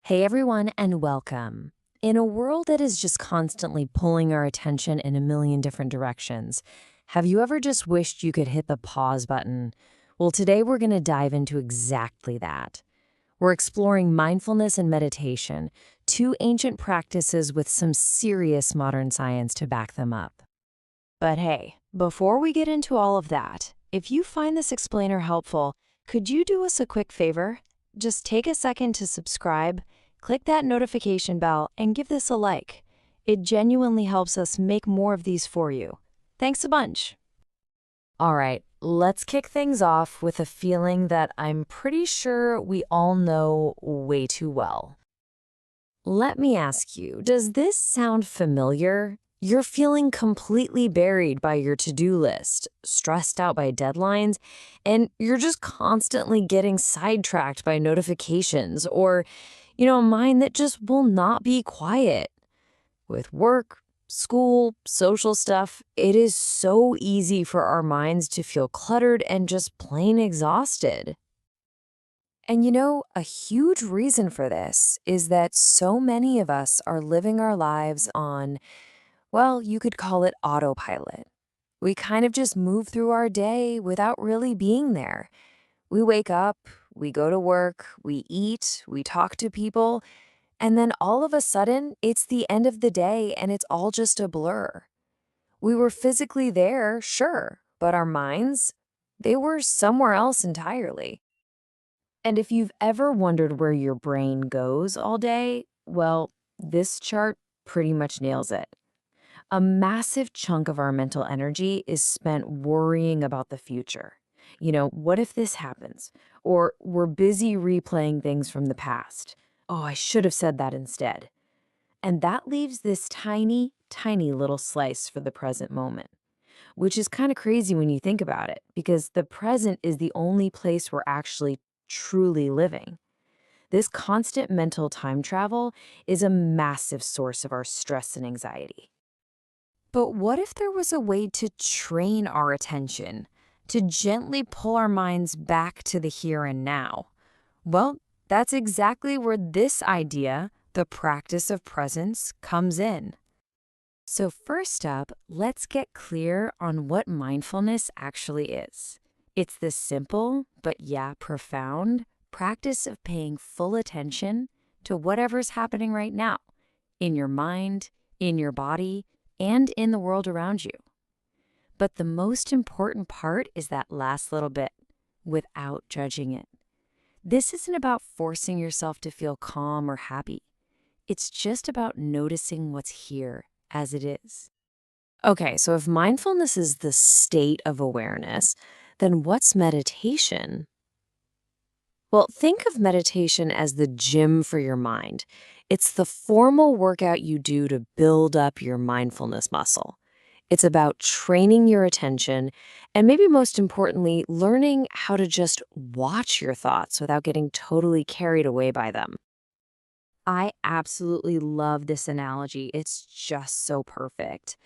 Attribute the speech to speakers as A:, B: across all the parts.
A: Hey everyone, and welcome. In a world that is just constantly pulling our attention in a million different directions, have you ever just wished you could hit the pause button? Well, today we're going to dive into exactly that. We're exploring mindfulness and meditation, two ancient practices with some serious modern science to back them up. But hey, before we get into all of that, if you find this explainer helpful, could you do us a quick favor? Just take a second to subscribe, click that notification bell, and give this a like. It genuinely helps us make more of these for you. Thanks a bunch. All right, let's kick things off with a feeling that I'm pretty sure we all know way too well. Let me ask you, does this sound familiar? You're feeling completely buried by your to-do list, stressed out by deadlines, and you're just constantly getting sidetracked by notifications or, a mind that just will not be quiet. With work, school, social stuff, it is so easy for our minds to feel cluttered and just plain exhausted. And a huge reason for this is that so many of us are living our lives on, well, you could call it autopilot. We kind of just move through our day without really being there. We wake up, we go to work, we eat, we talk to people, and then all of a sudden, it's the end of the day and it's all just a blur. We were physically there, sure, but our minds, they were somewhere else entirely. And if you've ever wondered where your brain goes all day, well, this chart pretty much nails it. A massive chunk of our mental energy is spent worrying about the future. What if this happens? Or we're busy replaying things from the past. Oh, I should have said that instead. And that leaves this tiny, tiny little slice for the present moment, which is kind of crazy when you think about it, because the present is the only place we're actually truly living. This constant mental time travel is a massive source of our stress and anxiety. But what if there was a way to train our attention, to gently pull our minds back to the here and now? Well, that's exactly where this idea, the practice of presence, comes in. So first up, let's get clear on what mindfulness actually is. It's this simple, but profound, practice of paying full attention to whatever's happening right now, in your mind, in your body, and in the world around you. But the most important part is that last little bit, without judging it. This isn't about forcing yourself to feel calm or happy. It's just about noticing what's here as it is. Okay, so if mindfulness is the state of awareness, then what's meditation? Well, think of meditation as the gym for your mind. It's the formal workout you do to build up your mindfulness muscle. It's about training your attention and maybe most importantly, learning how to just watch your thoughts without getting totally carried away by them. I absolutely love this analogy. It's just so perfect.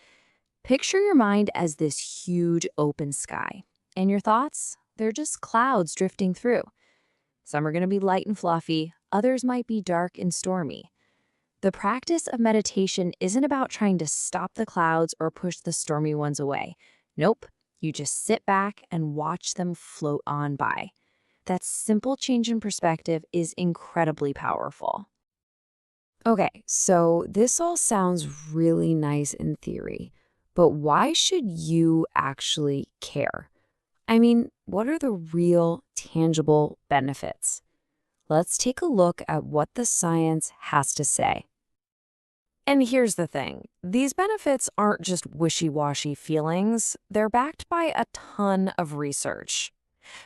A: Picture your mind as this huge open sky, and your thoughts, they're just clouds drifting through. Some are going to be light and fluffy, others might be dark and stormy. The practice of meditation isn't about trying to stop the clouds or push the stormy ones away. Nope, you just sit back and watch them float on by. That simple change in perspective is incredibly powerful. Okay, so this all sounds really nice in theory, but why should you actually care? I mean, what are the real, tangible benefits? Let's take a look at what the science has to say. And here's the thing. These benefits aren't just wishy-washy feelings. They're backed by a ton of research.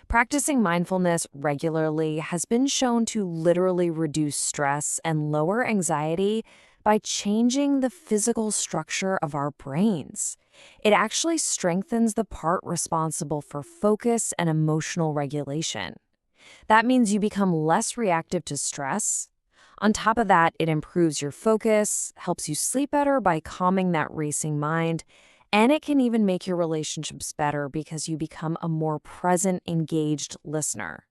A: Practicing mindfulness regularly has been shown to literally reduce stress and lower anxiety by changing the physical structure of our brains. It actually strengthens the part responsible for focus and emotional regulation. That means you become less reactive to stress. On top of that, it improves your focus, helps you sleep better by calming that racing mind, and it can even make your relationships better because you become a more present, engaged listener.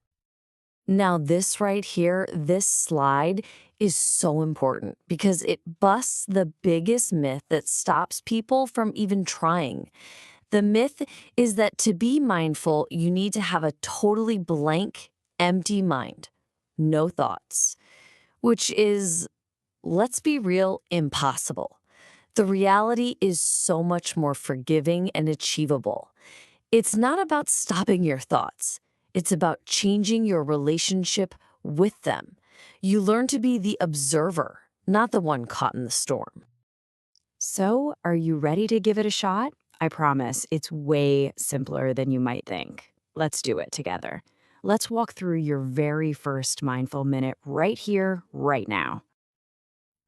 A: Now, this right here, this slide is so important because it busts the biggest myth that stops people from even trying. The myth is that to be mindful, you need to have a totally blank, empty mind, no thoughts, which is, let's be real, impossible. The reality is so much more forgiving and achievable. It's not about stopping your thoughts. It's about changing your relationship with them. You learn to be the observer, not the one caught in the storm.
B: So, are you ready to give it a shot? I promise it's way simpler than you might think. Let's do it together. Let's walk through your very first mindful minute right here, right now.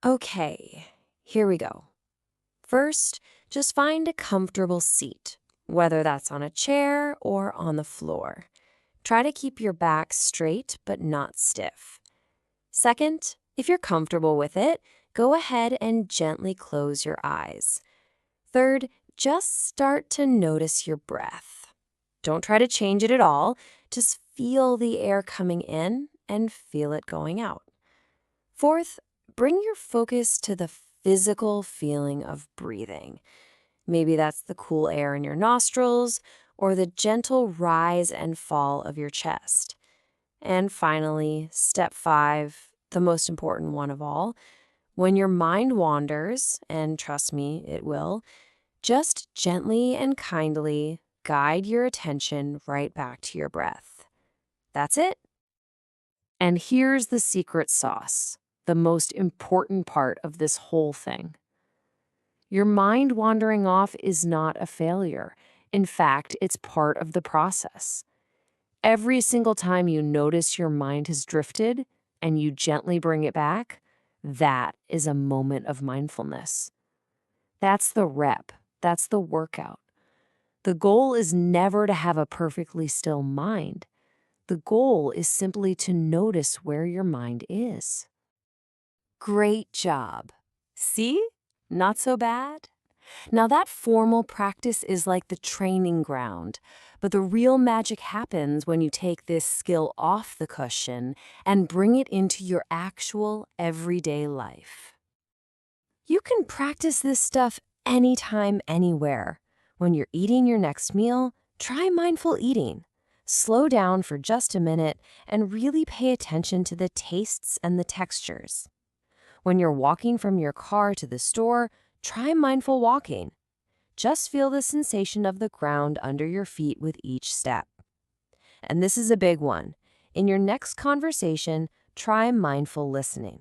A: Okay, here we go. First, just find a comfortable seat, whether that's on a chair or on the floor. Try to keep your back straight but not stiff. Second, if you're comfortable with it, go ahead and gently close your eyes. Third, just start to notice your breath. Don't try to change it at all. Just feel the air coming in and feel it going out. Fourth, bring your focus to the physical feeling of breathing. Maybe that's the cool air in your nostrils or the gentle rise and fall of your chest. And finally, step 5, the most important one of all, when your mind wanders, and trust me, it will, just gently and kindly guide your attention right back to your breath. That's it. And here's the secret sauce, the most important part of this whole thing. Your mind wandering off is not a failure. In fact, it's part of the process. Every single time you notice your mind has drifted and you gently bring it back, that is a moment of mindfulness. That's the rep. That's the workout. The goal is never to have a perfectly still mind. The goal is simply to notice where your mind is. Great job. See? Not so bad? Now, that formal practice is like the training ground, but the real magic happens when you take this skill off the cushion and bring it into your actual everyday life. You can practice this stuff anytime, anywhere. When you're eating your next meal, try mindful eating. Slow down for just a minute and really pay attention to the tastes and the textures. When you're walking from your car to the store, try mindful walking. Just feel the sensation of the ground under your feet with each step. And this is a big one. In your next conversation, try mindful listening.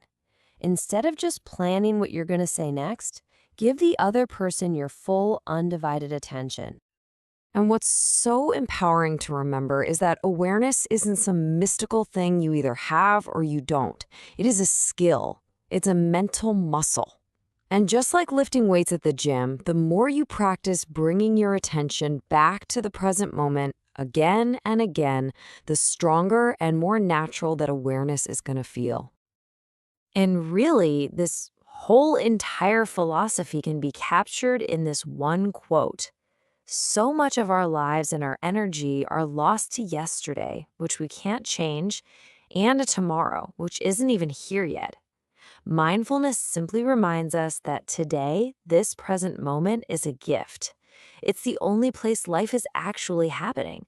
A: Instead of just planning what you're going to say next, give the other person your full, undivided attention. And what's so empowering to remember is that awareness isn't some mystical thing you either have or you don't. It is a skill. It's a mental muscle. And just like lifting weights at the gym, the more you practice bringing your attention back to the present moment again and again, the stronger and more natural that awareness is going to feel. And really, this whole entire philosophy can be captured in this one quote. So much of our lives and our energy are lost to yesterday, which we can't change, and a tomorrow, which isn't even here yet. Mindfulness simply reminds us that today, this present moment, is a gift. It's the only place life is actually happening.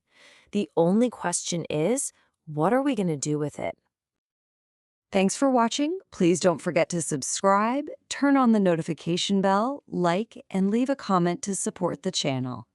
A: The only question is, what are we going to do with it? Thanks for watching. Please don't forget to subscribe, turn on the notification bell, like, and leave a comment to support the channel.